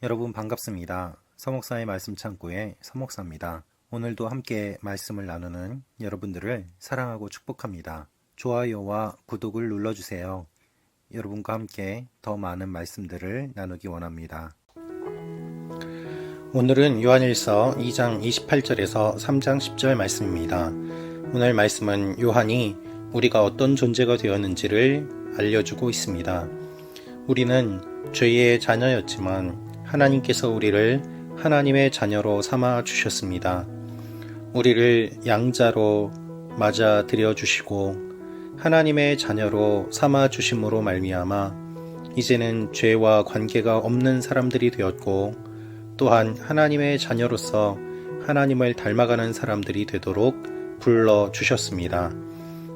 여러분 반갑습니다. 서목사의 말씀 창고의 서목사입니다. 오늘도 함께 말씀을 나누는 여러분들을 사랑하고 축복합니다. 좋아요와 구독을 눌러주세요. 여러분과 함께 더 많은 말씀들을 나누기 원합니다. 오늘은 요한일서 2장 28절에서 3장 10절 말씀입니다. 오늘 말씀은 요한이 우리가 어떤 존재가 되었는지를 알려주고 있습니다. 우리는 죄의 자녀였지만 하나님께서 우리를 하나님의 자녀로 삼아 주셨습니다. 우리를 양자로 맞아 들여 주시고 하나님의 자녀로 삼아 주심으로 말미암아 이제는 죄와 관계가 없는 사람들이 되었고 또한 하나님의 자녀로서 하나님을 닮아가는 사람들이 되도록 불러 주셨습니다.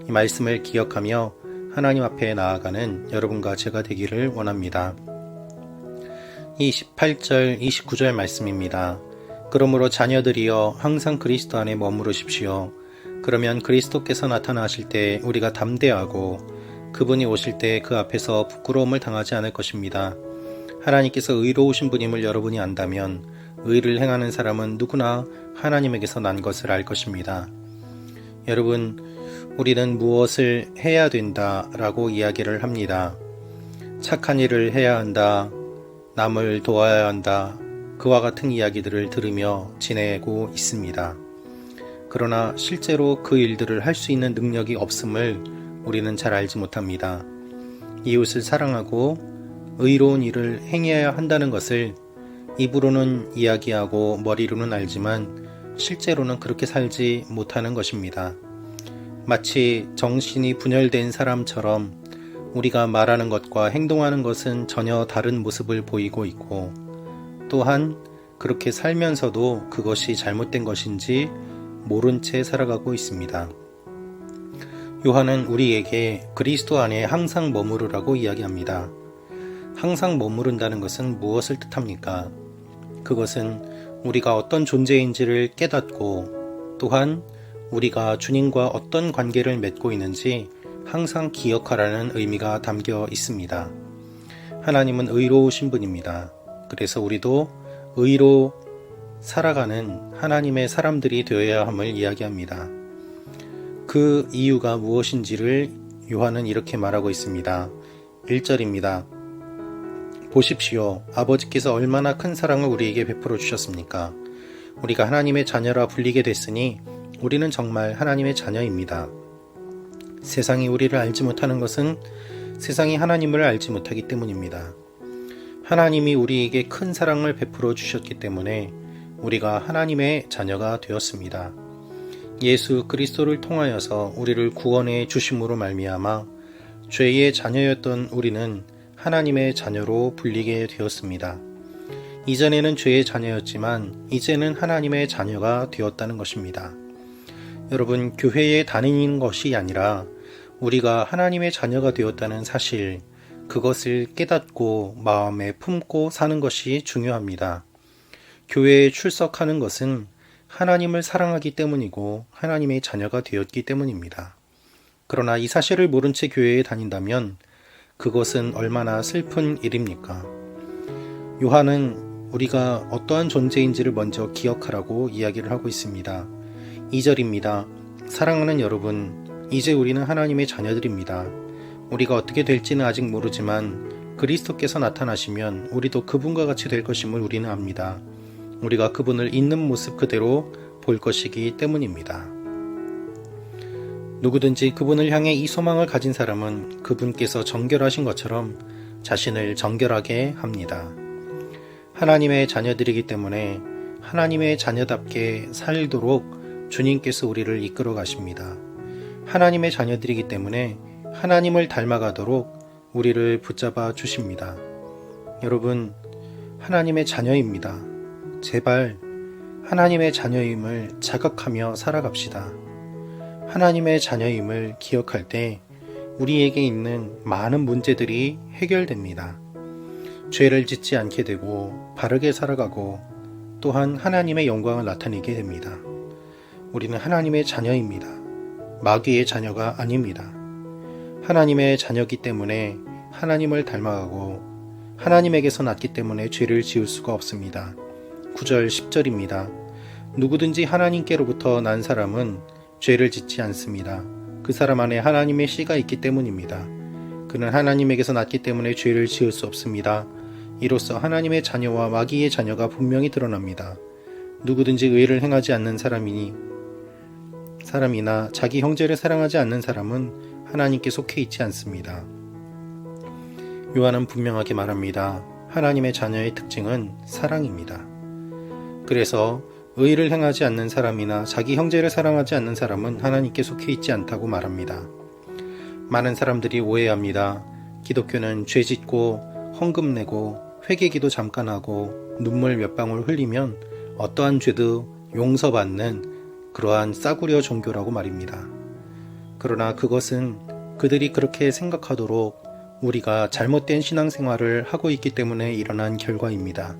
이 말씀을 기억하며 하나님 앞에 나아가는 여러분과 제가 되기를 원합니다. 28절, 29절 말씀입니다. 그러므로 자녀들이여 항상 그리스도 안에 머무르십시오. 그러면 그리스도께서 나타나실 때 우리가 담대하고 그분이 오실 때 그 앞에서 부끄러움을 당하지 않을 것입니다. 하나님께서 의로우신 분임을 여러분이 안다면 의를 행하는 사람은 누구나 하나님에게서 난 것을 알 것입니다. 여러분, 우리는 무엇을 해야 된다라고 이야기를 합니다. 착한 일을 해야 한다. 남을 도와야 한다. 그와 같은 이야기들을 들으며 지내고 있습니다. 그러나 실제로 그 일들을 할 수 있는 능력이 없음을 우리는 잘 알지 못합니다. 이웃을 사랑하고 의로운 일을 행해야 한다는 것을 입으로는 이야기하고 머리로는 알지만 실제로는 그렇게 살지 못하는 것입니다. 마치 정신이 분열된 사람처럼 우리가 말하는 것과 행동하는 것은 전혀 다른 모습을 보이고 있고 또한 그렇게 살면서도 그것이 잘못된 것인지 모른 채 살아가고 있습니다. 요한은 우리에게 그리스도 안에 항상 머무르라고 이야기합니다. 항상 머무른다는 것은 무엇을 뜻합니까? 그것은 우리가 어떤 존재인지를 깨닫고 또한 우리가 주님과 어떤 관계를 맺고 있는지 항상 기억하라는 의미가 담겨 있습니다. 하나님은 의로우신 분입니다. 그래서 우리도 의로 살아가는 하나님의 사람들이 되어야 함을 이야기합니다. 그 이유가 무엇인지를 요한은 이렇게 말하고 있습니다. 1절입니다. 보십시오. 아버지께서 얼마나 큰 사랑을 우리에게 베풀어 주셨습니까? 우리가 하나님의 자녀라 불리게 됐으니 우리는 정말 하나님의 자녀입니다. 세상이 우리를 알지 못하는 것은 세상이 하나님을 알지 못하기 때문입니다. 하나님이 우리에게 큰 사랑을 베풀어 주셨기 때문에 우리가 하나님의 자녀가 되었습니다. 예수 그리스도를 통하여서 우리를 구원해 주심으로 말미암아 죄의 자녀였던 우리는 하나님의 자녀로 불리게 되었습니다. 이전에는 죄의 자녀였지만 이제는 하나님의 자녀가 되었다는 것입니다. 여러분, 교회에 다니는 것이 아니라 우리가 하나님의 자녀가 되었다는 사실, 그것을 깨닫고 마음에 품고 사는 것이 중요합니다. 교회에 출석하는 것은 하나님을 사랑하기 때문이고 하나님의 자녀가 되었기 때문입니다. 그러나 이 사실을 모른 채 교회에 다닌다면 그것은 얼마나 슬픈 일입니까? 요한은 우리가 어떠한 존재인지를 먼저 기억하라고 이야기를 하고 있습니다. 2절입니다. 사랑하는 여러분, 이제 우리는 하나님의 자녀들입니다. 우리가 어떻게 될지는 아직 모르지만 그리스도께서 나타나시면 우리도 그분과 같이 될 것임을 우리는 압니다. 우리가 그분을 있는 모습 그대로 볼 것이기 때문입니다. 누구든지 그분을 향해 이 소망을 가진 사람은 그분께서 정결하신 것처럼 자신을 정결하게 합니다. 하나님의 자녀들이기 때문에 하나님의 자녀답게 살도록 주님께서 우리를 이끌어 가십니다. 하나님의 자녀들이기 때문에 하나님을 닮아가도록 우리를 붙잡아 주십니다. 여러분, 하나님의 자녀입니다. 제발 하나님의 자녀임을 자각하며 살아갑시다. 하나님의 자녀임을 기억할 때 우리에게 있는 많은 문제들이 해결됩니다. 죄를 짓지 않게 되고 바르게 살아가고 또한 하나님의 영광을 나타내게 됩니다. 우리는 하나님의 자녀입니다. 마귀의 자녀가 아닙니다. 하나님의 자녀이기 때문에 하나님을 닮아가고 하나님에게서 났기 때문에 죄를 지을 수가 없습니다. 9절 10절입니다. 누구든지 하나님께로부터 난 사람은 죄를 짓지 않습니다. 그 사람 안에 하나님의 씨가 있기 때문입니다. 그는 하나님에게서 났기 때문에 죄를 지을 수 없습니다. 이로써 하나님의 자녀와 마귀의 자녀가 분명히 드러납니다. 누구든지 의를 행하지 않는 사람이나 자기 형제를 사랑하지 않는 사람은 하나님께 속해 있지 않습니다. 요한은 분명하게 말합니다. 하나님의 자녀의 특징은 사랑입니다. 그래서 의를 행하지 않는 사람이나 자기 형제를 사랑하지 않는 사람은 하나님께 속해 있지 않다고 말합니다. 많은 사람들이 오해합니다. 기독교는 죄 짓고 헌금 내고 회개기도 잠깐 하고 눈물 몇 방울 흘리면 어떠한 죄도 용서받는 그러한 싸구려 종교라고 말입니다. 그러나 그것은 그들이 그렇게 생각하도록 우리가 잘못된 신앙생활을 하고 있기 때문에 일어난 결과입니다.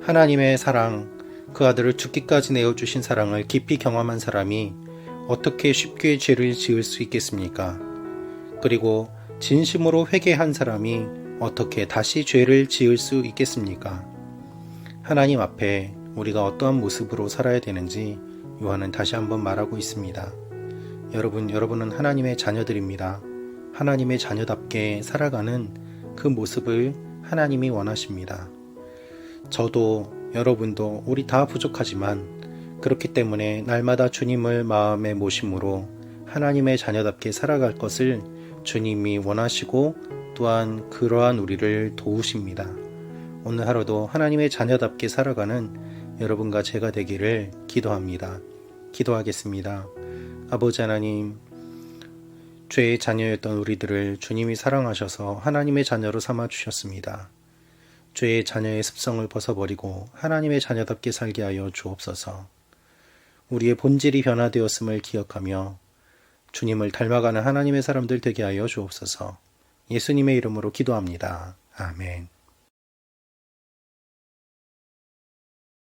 하나님의 사랑, 그 아들을 죽기까지 내어주신 사랑을 깊이 경험한 사람이 어떻게 쉽게 죄를 지을 수 있겠습니까? 그리고 진심으로 회개한 사람이 어떻게 다시 죄를 지을 수 있겠습니까? 하나님 앞에 우리가 어떠한 모습으로 살아야 되는지 요한은 다시 한번 말하고 있습니다. 여러분은 하나님의 자녀들입니다. 하나님의 자녀답게 살아가는 그 모습을 하나님이 원하십니다. 저도 여러분도 우리 다 부족하지만 그렇기 때문에 날마다 주님을 마음에 모심으로 하나님의 자녀답게 살아갈 것을 주님이 원하시고 또한 그러한 우리를 도우십니다. 오늘 하루도 하나님의 자녀답게 살아가는 여러분과 제가 되기를 기도합니다. 기도하겠습니다. 아버지 하나님, 죄의 자녀였던 우리들을 주님이 사랑하셔서 하나님의 자녀로 삼아주셨습니다. 죄의 자녀의 습성을 벗어버리고 하나님의 자녀답게 살게 하여 주옵소서. 우리의 본질이 변화되었음을 기억하며 주님을 닮아가는 하나님의 사람들 되게 하여 주옵소서. 예수님의 이름으로 기도합니다. 아멘.